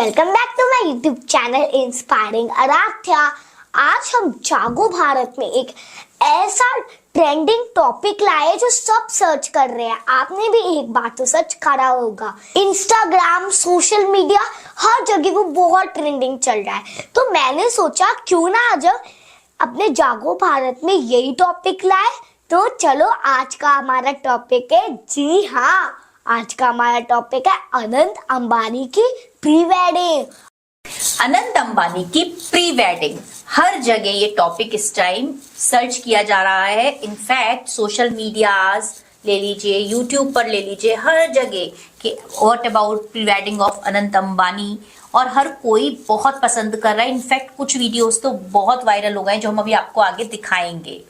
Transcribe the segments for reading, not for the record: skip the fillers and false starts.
Welcome back to my YouTube channel inspiring Aaradhya. आज हम जागो भारत में एक ऐसा ट्रेंडिंग टॉपिक लाए जो सब सर्च कर रहे हैं। आपने भी एक बार तो सर्च करा होगा, इंस्टाग्राम, सोशल मीडिया, हर जगह वो बहुत ट्रेंडिंग चल रहा है। तो मैंने सोचा क्यों ना आज अपने जागो भारत में यही टॉपिक लाए। तो चलो आज का हमारा टॉपिक है, जी हाँ, आज का हमारा टॉपिक है अनंत अंबानी की प्री वेडिंग। अनंत अंबानी की प्री वेडिंग, हर जगह ये टॉपिक इस टाइम सर्च किया जा रहा है। इनफैक्ट सोशल मीडियाज ले लीजिए, यूट्यूब पर ले लीजिए, हर जगह कि what about pre wedding of Anant Ambani, और हर कोई बहुत पसंद कर रहा है। इनफैक्ट कुछ वीडियोस तो बहुत वायरल हो गए जो हम अभी आपको आगे दिखाएंगे।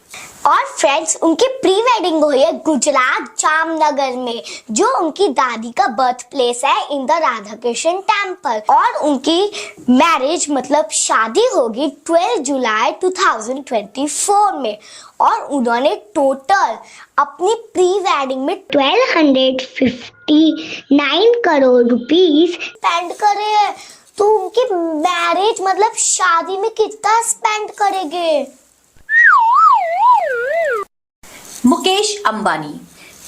और फ्रेंड्स, उनकी प्री वेडिंग हुई है गुजरात जामनगर में, जो उनकी दादी का बर्थ प्लेस है in the Radha Krishna temple. और उनकी मैरिज मतलब शादी होगी 12 जुलाई 2024 में। और उन्होंने टोटल अपनी प्री वेडिंग में 1259 करोड़ रुपीस स्पेंड करे हैं। तो उनकी मैरिज मतलब शादी में कितना स्पेंड करेंगे? मुकेश अंबानी,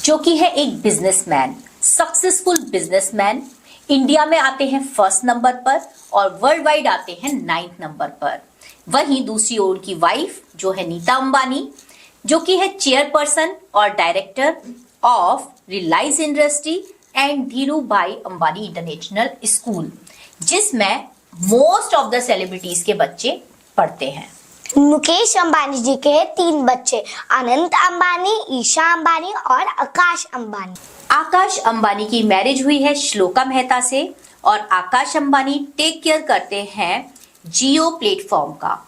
जो कि है एक बिजनेसमैन, सक्सेसफुल बिजनेसमैन, इंडिया में आते हैं फर्स्ट नंबर पर और वर्ल्ड वाइड आते हैं 9th नंबर पर। वहीं दूसरी ओर की वाइफ जो है नीता अंबानी, जो कि है चेयरपर्सन और director of Reliance industry and Dhiru भाई अंबानी इंटरनेशनल स्कूल, जिसमें मोस्ट ऑफ द सेलिब्रिटीज के बच्चे पढ़ते हैं। मुकेश अंबानी जी के 3 बच्चे, अनंत अंबानी, ईशा अंबानी और आकाश अंबानी। आकाश अंबानी की मैरिज हुई है श्लोका मेहता से, और आकाश अंबानी टेक केयर करते हैं जियो प्लेटफॉर्म का।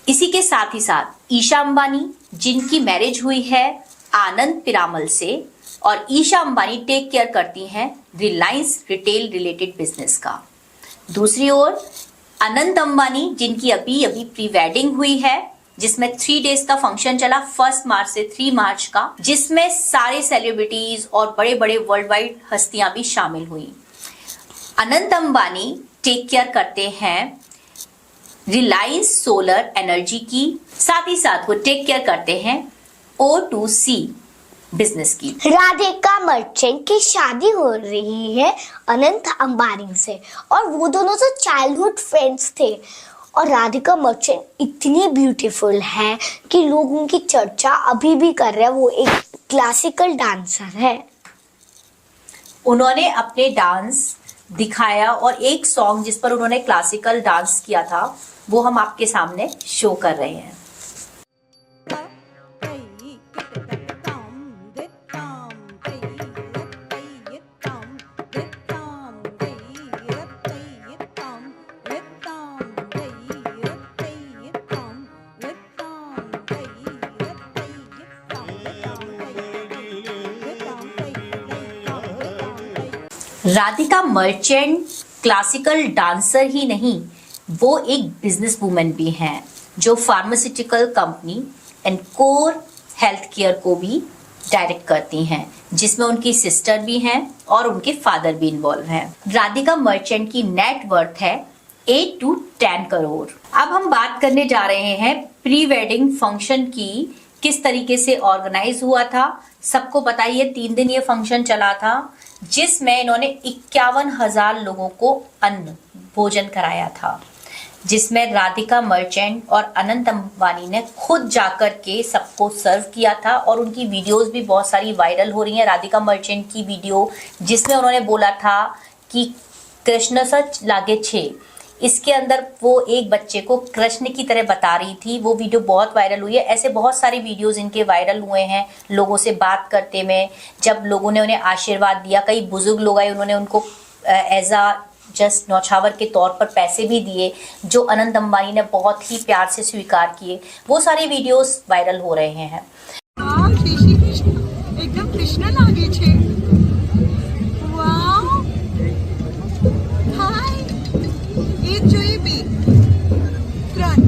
इसी के साथ ही साथ ईशा अंबानी, जिनकी मैरिज हुई है आनंद पिरामल से, और ईशा अंबानी टेक केयर करती हैं रिलायंस रिटेल रिलेटेड बिजनेस का। दूसरी ओर अनंत अंबानी, जिनकी अभी अभी प्री वेडिंग हुई है, जिसमें 3 डेज का फंक्शन चला, 1 मार्च से 3 मार्च का, जिसमें सारे सेलिब्रिटीज और बड़े बड़े वर्ल्ड वाइड हस्तियां भी शामिल हुई। अनंत अंबानी टेक केयर करते हैं रिलायंस सोलर एनर्जी की, साथ ही साथ वो टेक केयर करते हैं O2C बिजनेस की। राधिका मर्चेंट की शादी हो रही है अनंत अंबानी से, और वो दोनों तो चाइल्डहुड फ्रेंड्स थे। और राधिका मर्चेंट इतनी ब्यूटीफुल है कि लोग उनकी चर्चा अभी भी कर रहे हैं। वो एक क्लासिकल डांसर है। उन्होंने अपने डांस दिखाया, और एक सॉन्ग जिस पर उन्होंने क्लासिकल डांस किया था वो हम आपके सामने शो कर रहे हैं। राधिका मर्चेंट क्लासिकल डांसर ही नहीं, वो एक बिजनेस वूमेन भी हैं, जो pharmaceutical company and core health care को भी डायरेक्ट करती हैं, जिसमें उनकी सिस्टर भी हैं और उनके फादर भी इन्वॉल्व हैं। राधिका मर्चेंट की नेट वर्थ है 8 to 10 करोड़। अब हम बात करने जा रहे हैं प्री वेडिंग फंक्शन की, किस तरीके से ऑर्गेनाइज हुआ था। सबको पता ही है 3 दिन ये फंक्शन चला था, जिसमें इन्होंने 51,000 लोगों को अन्न भोजन कराया था, जिसमें राधिका मर्चेंट और अनंत अंबानी ने खुद जाकर के सबको सर्व किया था। और उनकी वीडियोस भी बहुत सारी वायरल हो रही हैं। राधिका मर्चेंट की वीडियो जिसमें उन्होंने बोला था कि कृष्ण सच लागे छे, इसके अंदर वो एक बच्चे को कृष्ण की तरह बता रही थी। वो वीडियो बहुत वायरल हुई है। ऐसे बहुत सारे वीडियोस इनके वायरल हुए हैं, लोगों से बात करते में, जब लोगों ने उन्हें आशीर्वाद दिया। कई बुजुर्ग लोग आए, उन्होंने उनको एज आ जस्ट नौछावर के तौर पर पैसे भी दिए, जो अनंत अंबानी ने बहुत ही प्यार से स्वीकार किए। वो सारे वीडियोस वायरल हो रहे हैं। एकदम कृष्ण लागे छे। वाव, हाय, એ જોઈ બી 3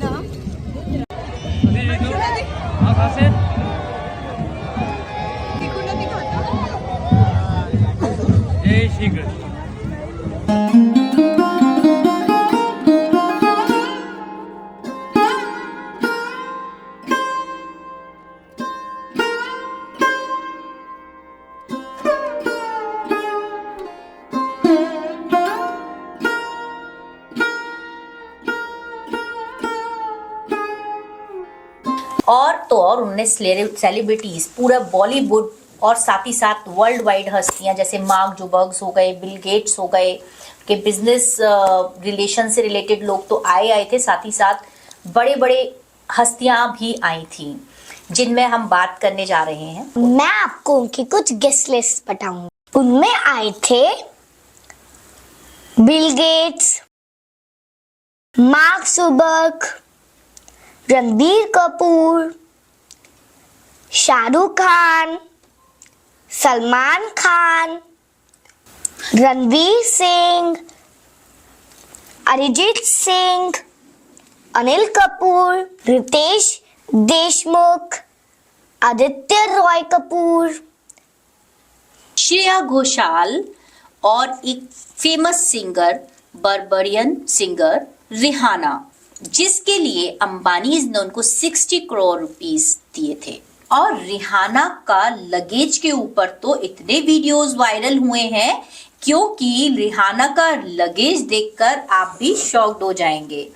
ના देखो ना दिखाता। जय श्री कृष्ण। और तो और उन्होंने सेलिब्रिटीज, पूरा बॉलीवुड और साथ ही साथ वर्ल्ड वाइड हस्तियां जैसे मार्क जुबर्ग्स हो गए, बिल गेट्स हो गए, के बिजनेस रिलेशन से रिलेटेड लोग तो आए थे, साथ ही साथ बड़े बड़े हस्तियां भी आई थी, जिनमें हम बात करने जा रहे हैं। मैं आपको उनकी कुछ गेस्ट लिस्ट बताऊंगी। उनमें आए थे Bill Gates, Mark Zuckerberg, Ranbir Kapoor, Shahrukh Khan, Salman Khan, Ranveer Singh, Arijit Singh, Anil Kapoor, Riteish Deshmukh, Aditya Roy Kapur, Shreya Ghoshal और एक famous singer, Barbadian singer Rihanna, जिसके लिए अंबानीज ने उनको 60 करोड़ रुपीस दिए थे। और रिहाना का लगेज के ऊपर तो इतने वीडियोस वायरल हुए हैं क्योंकि रिहाना का लगेज देखकर आप भी शॉक्ड हो जाएंगे।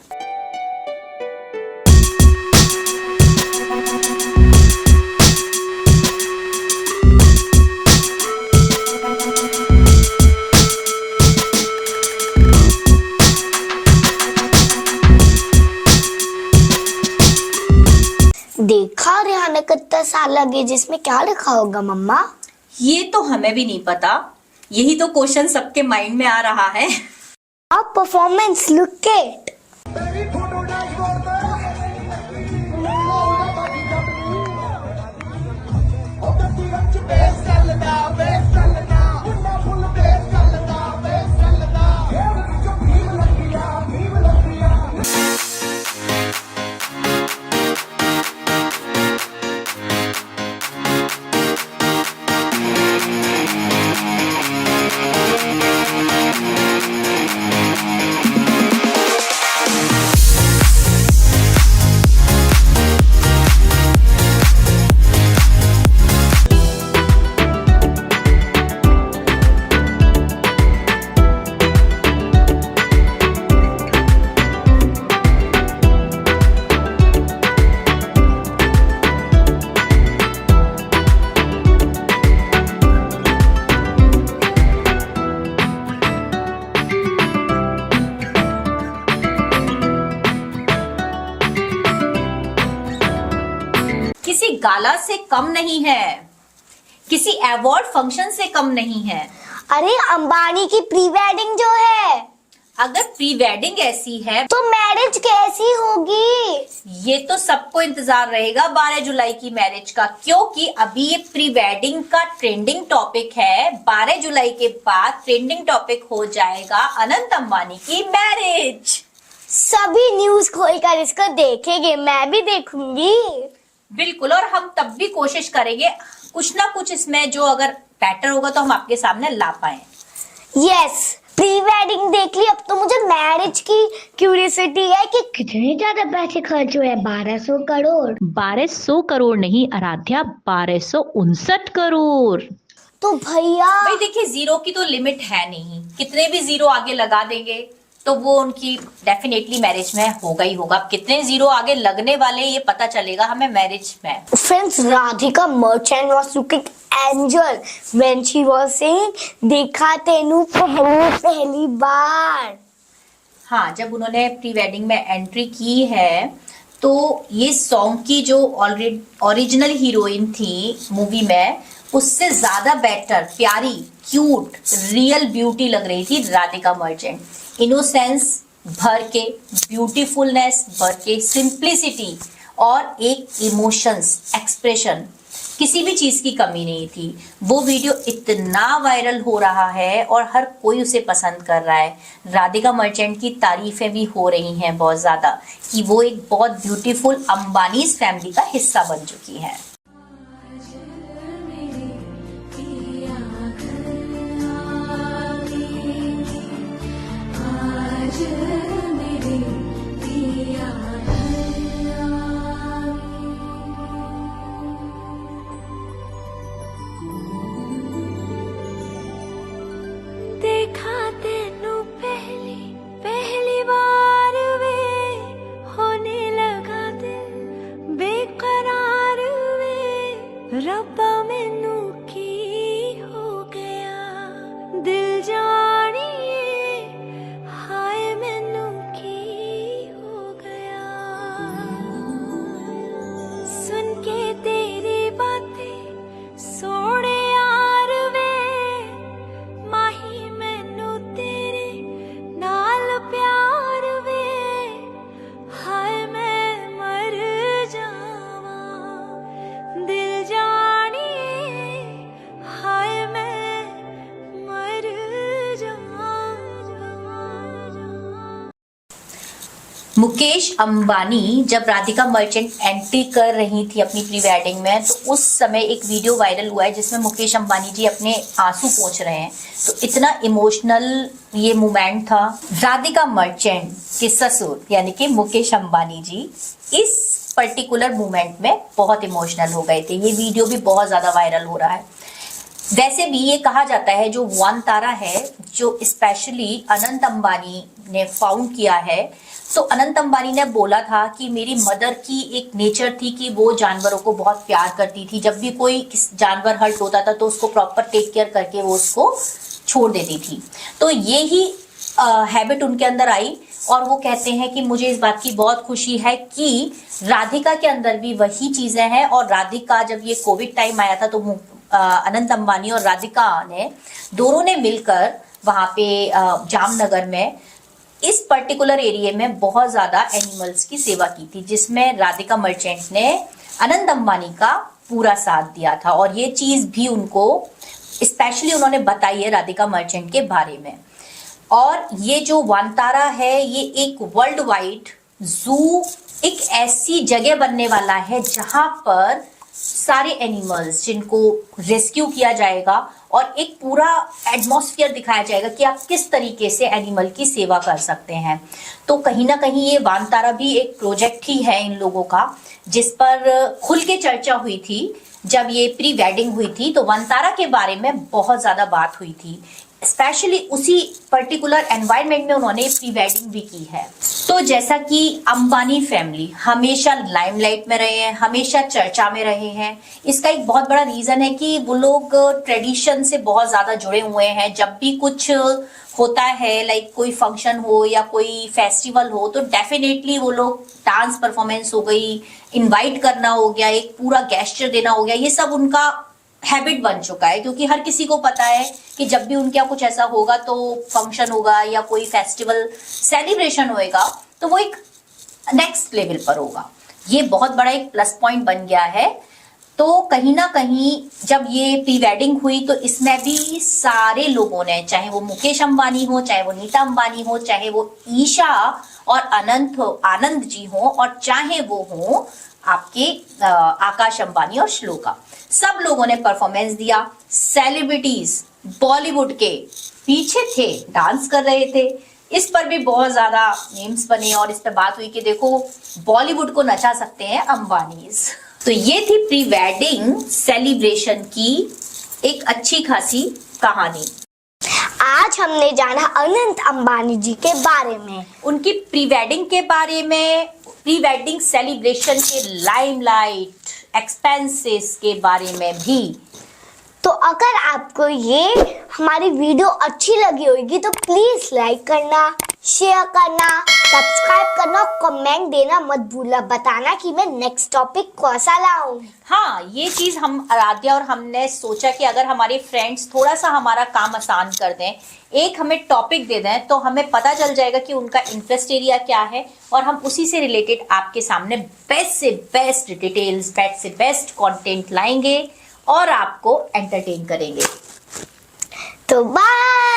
देखा रिहाना कितना साल लगे, जिसमें क्या लिखा होगा मम्मा? ये तो हमें भी नहीं पता, यही तो क्वेश्चन सबके माइंड में आ रहा है। अब परफॉर्मेंस लुक इट। किसी गाला से कम नहीं है, किसी अवार्ड फंक्शन से कम नहीं है। अरे अंबानी की प्री वेडिंग जो है, अगर प्री वेडिंग ऐसी है तो मैरिज कैसी होगी? ये तो सबको इंतजार रहेगा 12 जुलाई की मैरिज का, क्योंकि अभी ये प्री वेडिंग का ट्रेंडिंग टॉपिक है। 12 जुलाई के बाद ट्रेंडिंग टॉपिक हो जाएगा अनंत अंबानी की मैरिज। सभी न्यूज खोलकर इसको देखेंगे, मैं भी देखूंगी। बिल्कुल, और हम तब भी कोशिश करेंगे कुछ ना कुछ इसमें जो अगर बेटर होगा तो हम आपके सामने ला पाए। यस, प्री वेडिंग देख ली, अब तो मुझे मैरिज की क्यूरियोसिटी है कि कितने ज्यादा पैसे खर्च हुए। 1200 करोड़। 1200 करोड़ नहीं आराध्या, 1259 करोड़। तो भैया भाई देखिए, जीरो की तो लिमिट है नहीं, कितने भी जीरो आगे लगा देंगे तो वो उनकी डेफिनेटली मैरिज में होगा ही होगा। अब कितने जीरो आगे लगने वाले ये पता चलेगा हमें मैरिज में। Friends, Radhika Merchant was looking angel when she was saying, देखा तेनू पहली बार। हाँ, जब उन्होंने प्री वेडिंग में एंट्री की है तो ये सॉन्ग की जो ऑलरेडी ओरिजिनल हीरोइन थी मूवी में, उससे ज्यादा बेटर, प्यारी, क्यूट, रियल ब्यूटी लग रही थी राधिका मर्चेंट। इनोसेंस भर के, ब्यूटीफुलनेस भर के, सिंप्लिसिटी और एक इमोशंस, एक्सप्रेशन, किसी भी चीज की कमी नहीं थी। वो वीडियो इतना वायरल हो रहा है और हर कोई उसे पसंद कर रहा है। राधिका मर्चेंट की तारीफें भी हो रही हैं बहुत ज्यादा कि वो एक बहुत ब्यूटीफुल अंबानीज फैमिली का हिस्सा बन चुकी हैं। रब्बा मैनू की हो गया दिल जानिए हाय मैनू की हो गया सुन के तेरी बातें सोने यार वे माही मैनू तेरे नाल प्यार वे हाय मैं मर जावा दिल जानिए हाय मैं मर जावा मुकेश अंबानी जब राधिका मर्चेंट एंट्री कर रही थी अपनी प्री वेडिंग में, तो उस समय एक वीडियो वायरल हुआ है जिसमें मुकेश अंबानी जी अपने आंसू पोंछ रहे हैं। तो इतना इमोशनल ये मोमेंट था। राधिका मर्चेंट के ससुर यानी कि मुकेश अंबानी जी इस पर्टिकुलर मोमेंट में बहुत इमोशनल हो गए थे। ये वीडियो भी बहुत ज्यादा वायरल हो रहा है। वैसे भी ये कहा जाता है जो वन तारा है, जो स्पेशली अनंत अंबानी ने फाउंड किया है, तो अनंत अंबानी ने बोला था कि मेरी मदर की एक नेचर थी कि वो जानवरों को बहुत प्यार करती थी। जब भी कोई जानवर हर्ट होता था तो उसको प्रॉपर टेक केयर करके वो उसको छोड़ देती थी। तो ये ही हैबिट उनके अंदर आई और वो कहते हैं कि मुझे इस बात की बहुत खुशी है कि राधिका के अंदर भी वही चीजें हैं। और राधिका जब ये कोविड टाइम आया था तो अनंत अंबानी और राधिका ने दोनों ने मिलकर वहां पे जामनगर में इस पर्टिकुलर एरिया में बहुत ज्यादा एनिमल्स की सेवा की थी, जिसमें राधिका मर्चेंट ने अनंत अंबानी का पूरा साथ दिया था। और ये चीज भी उनको स्पेशली उन्होंने बताई है राधिका मर्चेंट के बारे में। और ये जो वानतारा है ये एक वर्ल्ड वाइड जू, एक ऐसी जगह बनने वाला है जहां पर सारे एनिमल्स जिनको रेस्क्यू किया जाएगा और एक पूरा एटमॉस्फेयर दिखाया जाएगा कि आप किस तरीके से एनिमल की सेवा कर सकते हैं। तो कहीं ना कहीं ये वानतारा भी एक प्रोजेक्ट ही है इन लोगों का, जिस पर खुल के चर्चा हुई थी जब ये प्री वेडिंग हुई थी। तो वानतारा के बारे में बहुत ज्यादा बात हुई थी, स्पेशली उसी पर्टिकुलर एनवायरनमेंट में उन्होंने प्री वेडिंग भी की है। तो जैसा कि अंबानी फैमिली हमेशा लाइमलाइट में रहे हैं, हमेशा चर्चा में रहे हैं, इसका एक बहुत बड़ा रीजन है कि वो लोग ट्रेडिशन से बहुत ज्यादा जुड़े हुए हैं। जब भी कुछ होता है, लाइक कोई फंक्शन हो या कोई फेस्टिवल हो, तो डेफिनेटली वो लोग डांस परफॉर्मेंस हो गई, इनवाइट करना हो गया, एक पूरा गेस्चर देना हो गया, ये सब उनका हैबिट बन चुका है। क्योंकि हर किसी को पता है कि जब भी उनके यहाँ कुछ ऐसा होगा, तो फंक्शन होगा या कोई फेस्टिवल सेलिब्रेशन होएगा, तो वो एक नेक्स्ट लेवल पर होगा। ये बहुत बड़ा एक प्लस पॉइंट बन गया है। तो कहीं ना कहीं जब ये प्री वेडिंग हुई तो इसमें भी सारे लोगों ने, चाहे वो मुकेश अंबानी हो, चाहे वो नीता अंबानी हो, चाहे वो ईशा और आनंद जी हो, और चाहे वो हो आपके आकाश अंबानी और श्लोका, सब लोगों ने परफॉर्मेंस दिया। सेलिब्रिटीज बॉलीवुड के पीछे थे, डांस कर रहे थे। इस पर भी बहुत ज्यादा मीम्स बने और इस पर बात हुई कि देखो बॉलीवुड को नचा सकते हैं अंबानीज। तो ये थी प्री वेडिंग सेलिब्रेशन की एक अच्छी खासी कहानी। आज हमने जाना अनंत अंबानी जी के बारे में, उनकी प्री वेडिंग के बारे में, प्री वेडिंग सेलिब्रेशन के लाइमलाइट एक्सपेंसेस के बारे में भी। तो अगर आपको ये हमारी वीडियो अच्छी लगी होगी तो प्लीज लाइक करना, शेयर करना, सब्सक्राइब करना, कमेंट देना मत भूलना, बताना कि मैं नेक्स्ट टॉपिक कौन-सा लाऊं। हाँ, ये चीज हम आराध्या और हमने सोचा कि अगर हमारे फ्रेंड्स थोड़ा सा हमारा काम आसान कर दें, एक हमें टॉपिक दे दें, तो हमें पता चल जाएगा कि उनका इंटरेस्ट एरिया क्या है और हम उसी से रिलेटेड आपके सामने बेस्ट से बेस्ट डिटेल्स, बेस्ट से बेस्ट कंटेंट लाएंगे और आपको एंटरटेन करेंगे। तो बाय।